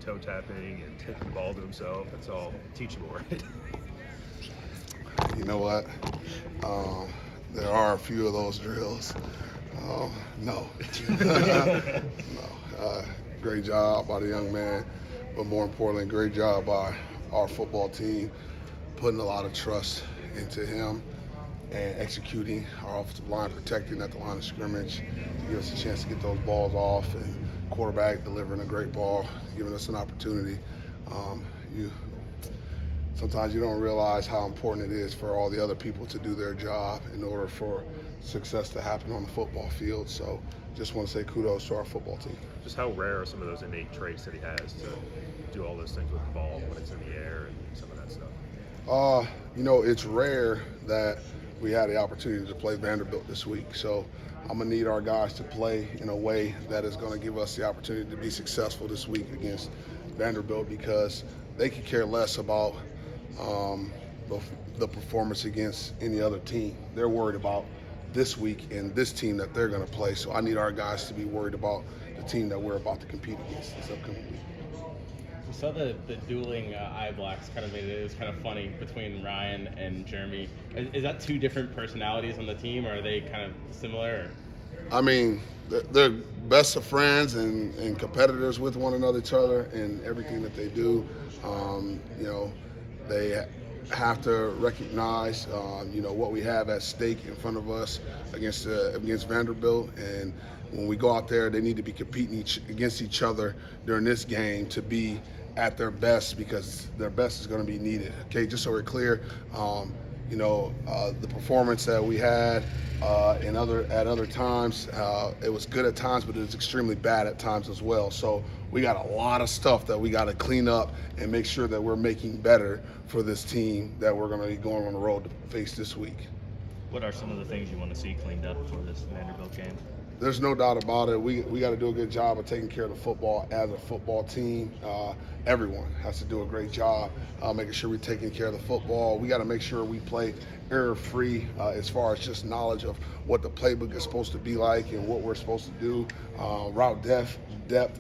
toe tapping and taking the ball to himself. That's all teachable, right? You know what? There are a few of those drills. No. No. Great job by the young man, but more importantly, great job by our football team putting a lot of trust into him and executing our offensive line, protecting at the line of scrimmage to give us a chance to get those balls off, and quarterback delivering a great ball, giving us an opportunity. Sometimes you don't realize how important it is for all the other people to do their job in order for success to happen on the football field. So just want to say kudos to our football team. Just how rare are some of those innate traits that he has to do all those things with the ball when it's in the air and some of that stuff? It's rare that we had the opportunity to play Vanderbilt this week. So I'm going to need our guys to play in a way that is going to give us the opportunity to be successful this week against Vanderbilt, because they could care less about the performance against any other team. They're worried about this week and this team that they're going to play. So I need our guys to be worried about the team that we're about to compete against this upcoming week. We saw the dueling eye blacks. It was kind of funny between Ryan and Jeremy. Is that two different personalities on the team, or are they kind of similar? I mean, they're best of friends and competitors with one another, each other, and everything that they do. They have to recognize, what we have at stake in front of us against Vanderbilt. And when we go out there, they need to be competing against each other during this game to be at their best, because their best is going to be needed. Okay, just so we're clear, the performance that we had at other times, it was good at times, but it was extremely bad at times as well. So we got a lot of stuff that we got to clean up and make sure that we're making better for this team that we're going to be going on the road to face this week. What are some of the things you want to see cleaned up for this Vanderbilt game? There's no doubt about it. We got to do a good job of taking care of the football as a football team. Everyone has to do a great job making sure we're taking care of the football. We got to make sure we play error-free as far as just knowledge of what the playbook is supposed to be like and what we're supposed to do, route depth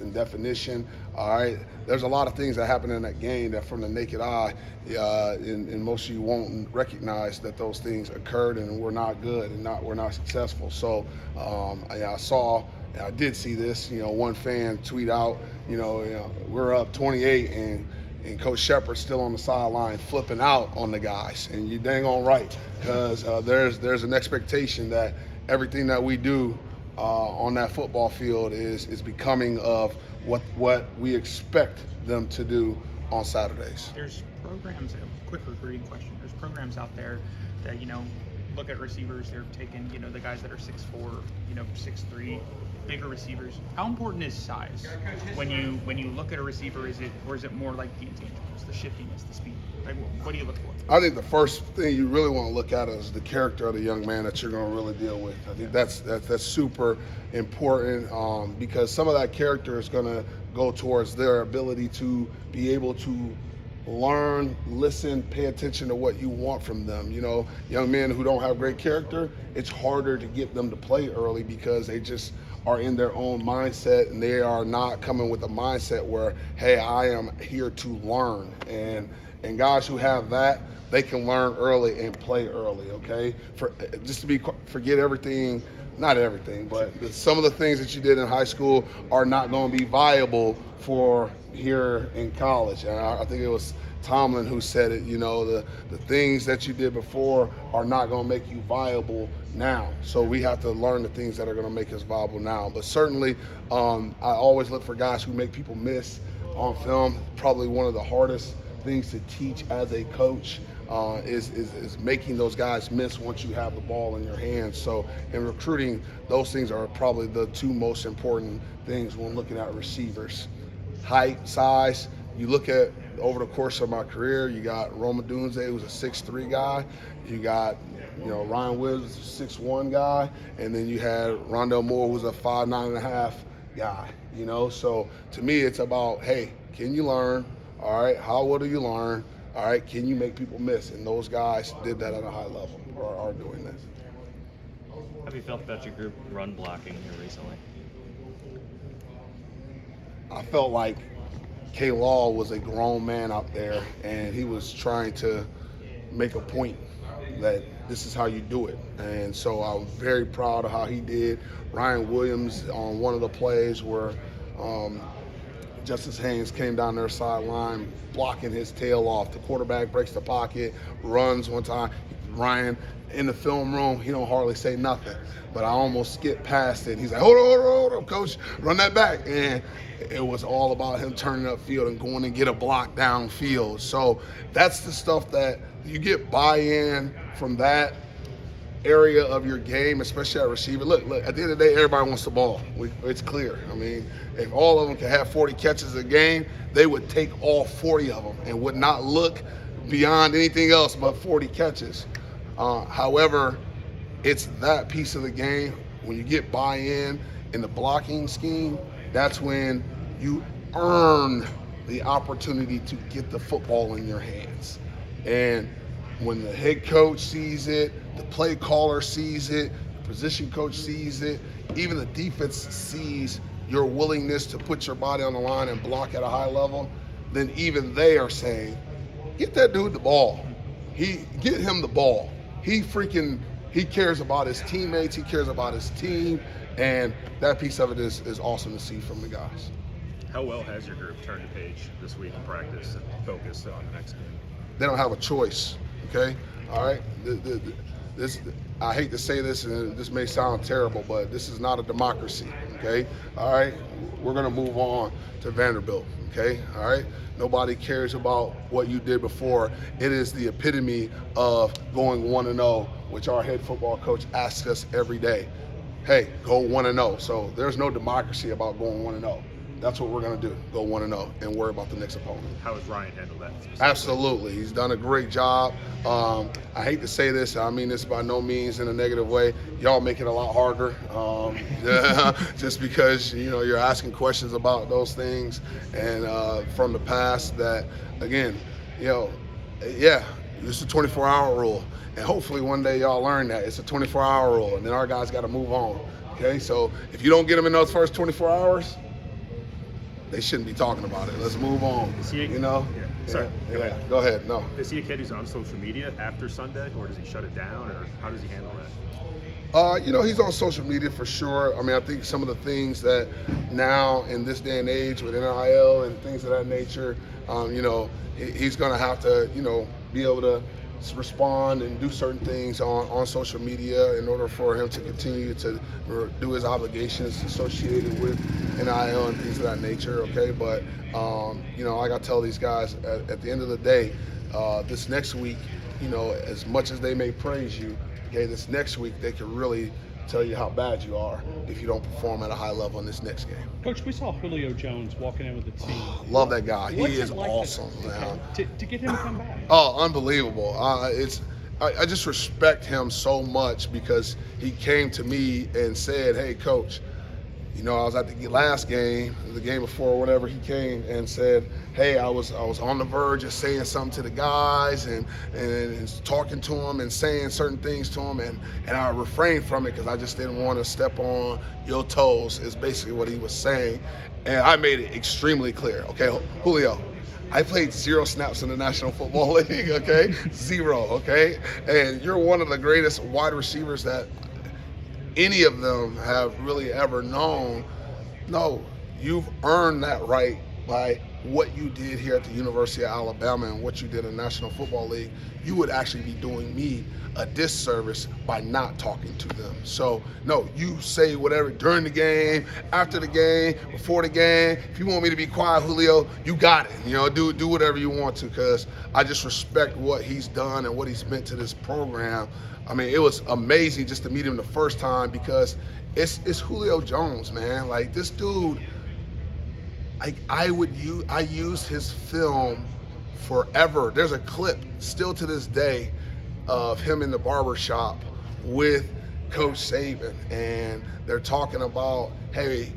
and definition. All right, there's a lot of things that happen in that game that from the naked eye, and most of you won't recognize that those things occurred and we're not good and we're not successful. So I did see this, one fan tweet out, we're up 28 and Coach Shepherd's still on the sideline flipping out on the guys. And you dang on right, because there's an expectation that everything that we do on that football field is becoming of what we expect them to do on Saturdays. There's programs, a quick recruiting question, there's programs out there that, look at receivers, they're taking, the guys that are 6'4", 6'3", bigger receivers. How important is size when you look at a receiver? Is it more like the intangibles, the shiftiness, the speed? Like, what do you look for? I think the first thing you really want to look at is the character of the young man that you're going to really deal with. I think that's super important, because some of that character is going to go towards their ability to be able to learn, listen, pay attention to what you want from them. Young men who don't have great character, it's harder to get them to play early because they just are in their own mindset, and they are not coming with a mindset where, hey, I am here to learn. And guys who have that, they can learn early and play early, okay? Forget everything, not everything, but some of the things that you did in high school are not going to be viable for here in college. And I think it was Tomlin who said it, the things that you did before are not going to make you viable now. So we have to learn the things that are going to make us viable now. But certainly, I always look for guys who make people miss on film. Probably one of the hardest things to teach as a coach is making those guys miss once you have the ball in your hands. So in recruiting, those things are probably the two most important things when looking at receivers. Height, size. You look at over the course of my career, you got Roma Dunze, who's a 6'3" guy. You got Ryan Williams, a 6'1" guy, and then you had Rondell Moore, who's a 5'9.5" guy. So to me, it's about, hey, can you learn? All right, how well do you learn? All right, can you make people miss? And those guys did that at a high level, or are doing that. How have you felt about your group run blocking here recently? I felt like K-Law was a grown man out there, and he was trying to make a point that this is how you do it. And so I was very proud of how he did. Ryan Williams on one of the plays where Justice Haynes came down their sideline, blocking his tail off. The quarterback breaks the pocket, runs one time. Ryan, in the film room, he don't hardly say nothing. But I almost skipped past it. He's like, hold on, coach, run that back. And it was all about him turning upfield and going and get a block downfield. So that's the stuff that you get buy-in from that area of your game, especially at receiver. Look, at the end of the day, everybody wants the ball. It's clear. I mean, if all of them could have 40 catches a game, they would take all 40 of them and would not look beyond anything else but 40 catches. However, it's that piece of the game. When you get buy-in in the blocking scheme, that's when you earn the opportunity to get the football in your hands. And when the head coach sees it, the play caller sees it, the position coach sees it, even the defense sees your willingness to put your body on the line and block at a high level, then even they are saying, get that dude the ball. Get him the ball. He cares about his teammates, he cares about his team, and that piece of it is awesome to see from the guys. How well has your group turned the page this week in practice and focused on the next game? They don't have a choice, okay? All right? This, I hate to say this, and this may sound terrible, but this is not a democracy, okay? All right? We're going to move on to Vanderbilt, okay? All right? Nobody cares about what you did before. It is the epitome of going 1-0, which our head football coach asks us every day. Hey, go 1-0. So there's no democracy about going 1-0. That's what we're going to do, go 1-0 and worry about the next opponent. How has Ryan handled that specifically? Absolutely. He's done a great job. I hate to say this. I mean this by no means in a negative way. Y'all make it a lot harder just because, you're asking questions about those things and from the past that, again, yeah, it's a 24-hour rule. And hopefully one day y'all learn that. It's a 24-hour rule, and then our guys got to move on. Okay, so if you don't get them in those first 24 hours, they shouldn't be talking about it. Let's move on. Yeah. Sorry. Yeah. Go ahead. No. Is he a kid who's on social media after Sunday, or does he shut it down, or how does he handle that? He's on social media for sure. I mean, I think some of the things that now in this day and age with NIL and things of that nature, he's going to have to, be able to respond and do certain things on social media in order for him to continue to do his obligations associated with NIL and things of that nature, okay? But, I got to tell these guys at the end of the day, this next week, as much as they may praise you, okay, this next week they can really tell you how bad you are if you don't perform at a high level in this next game. Coach, we saw Julio Jones walking in with the team. Love that guy. What's he is it like awesome. to get him to come back? Oh, unbelievable. I just respect him so much because he came to me and said, hey, Coach, I was at the last game, the game before, whatever, he came and said, hey, I was on the verge of saying something to the guys and talking to them and saying certain things to them, and I refrained from it because I just didn't want to step on your toes, is basically what he was saying. And I made it extremely clear. Okay, Julio, I played 0 snaps in the National Football League, okay? 0, okay? And you're one of the greatest wide receivers that any of them have really ever known. No, you've earned that right by what you did here at the University of Alabama and what you did in the National Football League. You would actually be doing me a disservice by not talking to them. So, no, you say whatever during the game, after the game, before the game. If you want me to be quiet, Julio, you got it. Do whatever you want to, because I just respect what he's done and what he's meant to this program. I mean, it was amazing just to meet him the first time because it's Julio Jones, man. Like, this dude, I used his film forever. There's a clip still to this day of him in the barber shop with Coach Saban, and they're talking about, hey,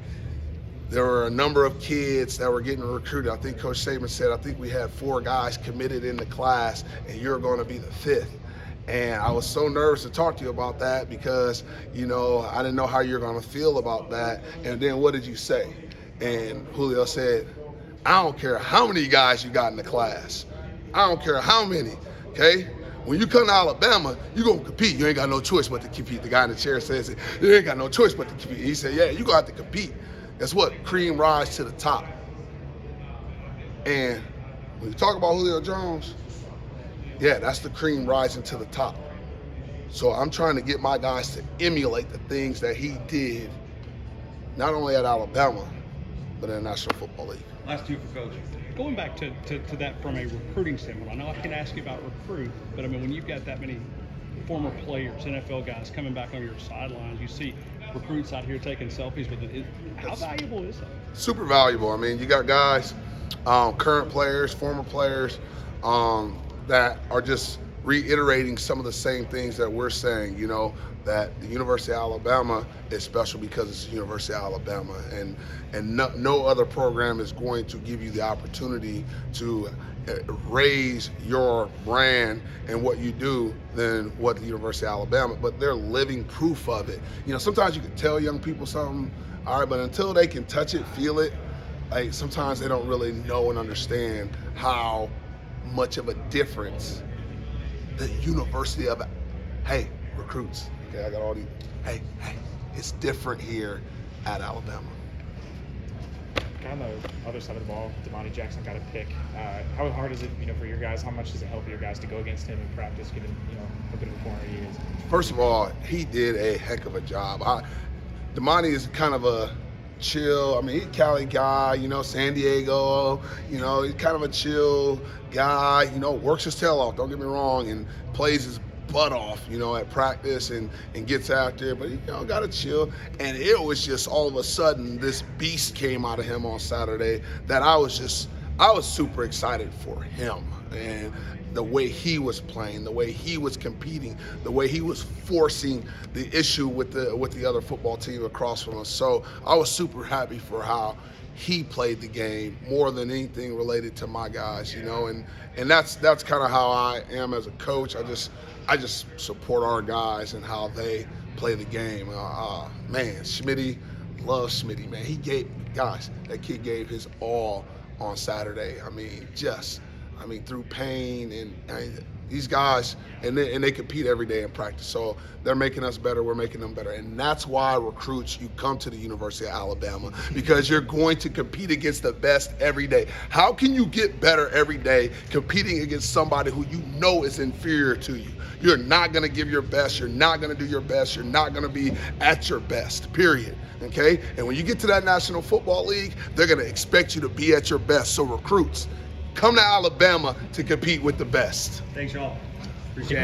there were a number of kids that were getting recruited. I think Coach Saban said, I think we had 4 guys committed in the class, and you're going to be the 5th. And I was so nervous to talk to you about that because, I didn't know how you're going to feel about that. And then what did you say? And Julio said, I don't care how many guys you got in the class. I don't care how many, okay? When you come to Alabama, you're going to compete. You ain't got no choice but to compete. The guy in the chair says it. You ain't got no choice but to compete. He said, yeah, you're going to have to compete. That's what cream rise to the top. And when you talk about Julio Jones, yeah, that's the cream rising to the top. So I'm trying to get my guys to emulate the things that he did, not only at Alabama, but in the National Football League. Last two for Coach. Going back to that from a recruiting standpoint, I know I can ask you about recruit, but I mean, when you've got that many former players, NFL guys coming back on your sidelines, you see recruits out here taking selfies with it. How valuable is that? Super valuable. I mean, you got guys, current players, former players, that are just reiterating some of the same things that we're saying, you know, that the University of Alabama is special because it's the University of Alabama, and no other program is going to give you the opportunity to raise your brand and what you do than what the University of Alabama, but they're living proof of it. You know, sometimes you can tell young people something, all right, but until they can touch it, feel it, like sometimes they don't really know and understand how much of a difference the University of, hey, recruits, okay, I got all these, hey, it's different here at Alabama. On the other side of the ball, Damani Jackson got a pick. How hard is it, for your guys? How much does it help your guys to go against him in practice, given, how good of a corner he is? First of all, he did a heck of a job. Damani is kind of a chill, he's a Cali guy, San Diego, he's kind of a chill guy, works his tail off, don't get me wrong, and plays his butt off, at practice and gets out there, but he got to chill. And it was just all of a sudden this beast came out of him on Saturday that I was super excited for him, and the way he was playing, the way he was competing, the way he was forcing the issue with the other football team across from us. So I was super happy for how he played the game more than anything related to my guys, and that's kind of how I am as a coach. I just support our guys and how they play the game. Man, Schmitty, love Schmitty, man. That kid gave his all on Saturday. Through pain, and these guys, and they compete every day in practice. So they're making us better, we're making them better. And that's why, recruits, you come to the University of Alabama, because you're going to compete against the best every day. How can you get better every day competing against somebody who you know is inferior to you? You're not going to give your best, you're not going to do your best, you're not going to be at your best, period. Okay? And when you get to that National Football League, they're going to expect you to be at your best. So recruits, come to Alabama to compete with the best. Thanks, y'all. Appreciate it.